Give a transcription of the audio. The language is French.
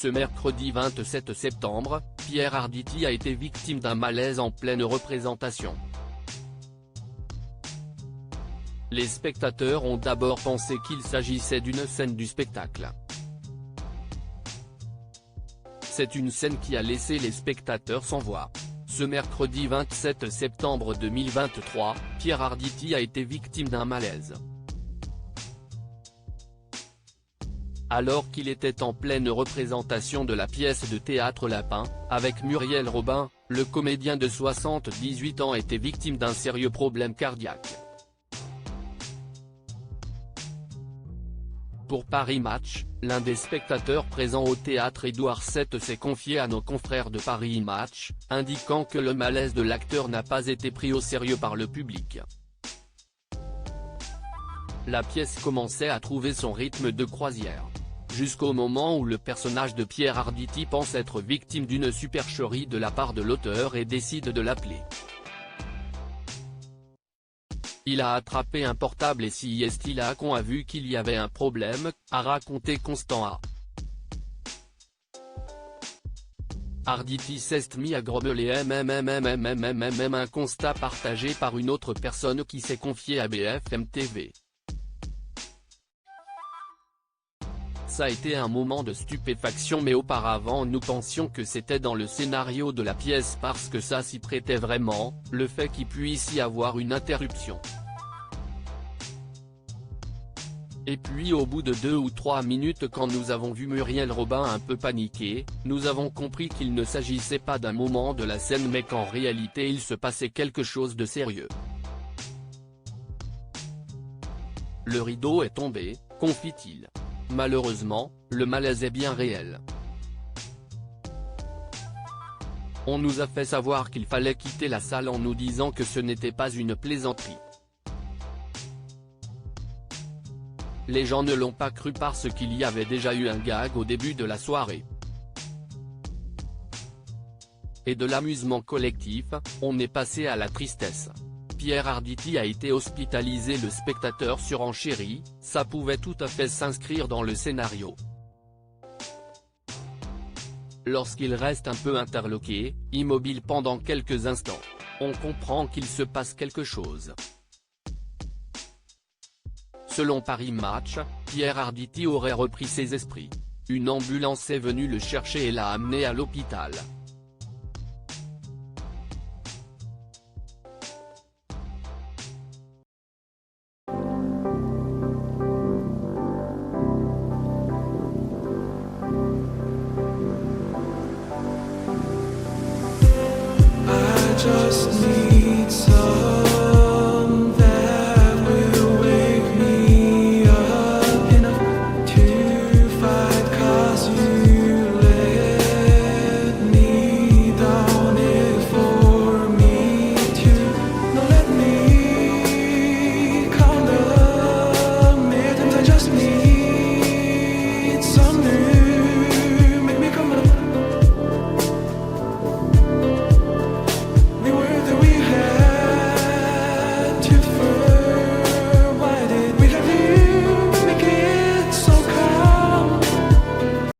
Ce mercredi 27 septembre, Pierre Arditi a été victime d'un malaise en pleine représentation. Les spectateurs ont d'abord pensé qu'il s'agissait d'une scène du spectacle. C'est une scène qui a laissé les spectateurs sans voix. Ce mercredi 27 septembre 2023, Pierre Arditi a été victime d'un malaise. Alors qu'il était en pleine représentation de la pièce de théâtre Lapin, avec Muriel Robin, le comédien de 78 ans était victime d'un sérieux problème cardiaque. Pour Paris Match, l'un des spectateurs présents au théâtre Édouard VII s'est confié à nos confrères de Paris Match, indiquant que le malaise de l'acteur n'a pas été pris au sérieux par le public. La pièce commençait à trouver son rythme de croisière. Jusqu'au moment où le personnage de Pierre Arditi pense être victime d'une supercherie de la part de l'auteur et décide de l'appeler. Il a attrapé un portable et si est-il qu'on a vu qu'il y avait un problème, a raconté Constant A. Arditi s'est mis à grommeler un constat partagé par une autre personne qui s'est confiée à BFM TV. Ça a été un moment de stupéfaction mais auparavant nous pensions que c'était dans le scénario de la pièce parce que ça s'y prêtait vraiment, le fait qu'il puisse y avoir une interruption. Et puis au bout de 2 ou 3 minutes quand nous avons vu Muriel Robin un peu paniquée, nous avons compris qu'il ne s'agissait pas d'un moment de la scène mais qu'en réalité il se passait quelque chose de sérieux. Le rideau est tombé, confie-t-il. Malheureusement, le malaise est bien réel. On nous a fait savoir qu'il fallait quitter la salle en nous disant que ce n'était pas une plaisanterie. Les gens ne l'ont pas cru parce qu'il y avait déjà eu un gag au début de la soirée. Et de l'amusement collectif, on est passé à la tristesse. Pierre Arditi a été hospitalisé, le spectateur surenchérit, ça pouvait tout à fait s'inscrire dans le scénario. Lorsqu'il reste un peu interloqué, immobile pendant quelques instants, on comprend qu'il se passe quelque chose. Selon Paris Match, Pierre Arditi aurait repris ses esprits. Une ambulance est venue le chercher et l'a amené à l'hôpital. Just